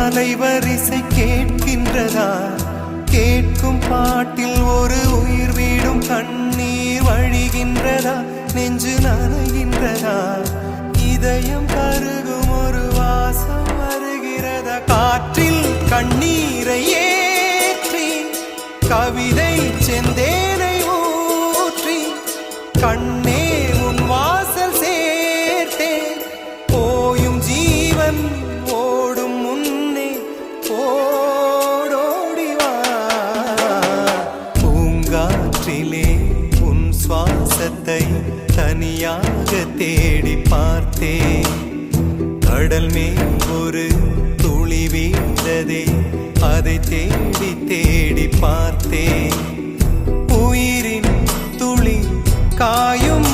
அலைவரிசை கேட்கின்றதா? கேட்கும் பாட்டில் ஒரு உயிர் வீடும் கண்ணீர் வழிகின்றதா? நெஞ்சு நனைகின்றதா? இதயம் கருகும் ஒரு வாசம் வருகிறதா? காற்றில் கண்ணீரை ஏற்றி கவிதை செந்தேனை ஊற்றி கண்ணே உன் வாசல் சேர்த்தேன். போயும் ஜீவன் ஓடும் முன்னே ஓடோடிவா. பூங்காற்றிலே உன் சுவாசத்தை தனியாக தேடி பார்த்தேன். கடல் மேல் ஒரு துளி வீழ்ந்ததே, அதை தேடி தேடி பார்த்தேன். உயிரின் துளி காயும்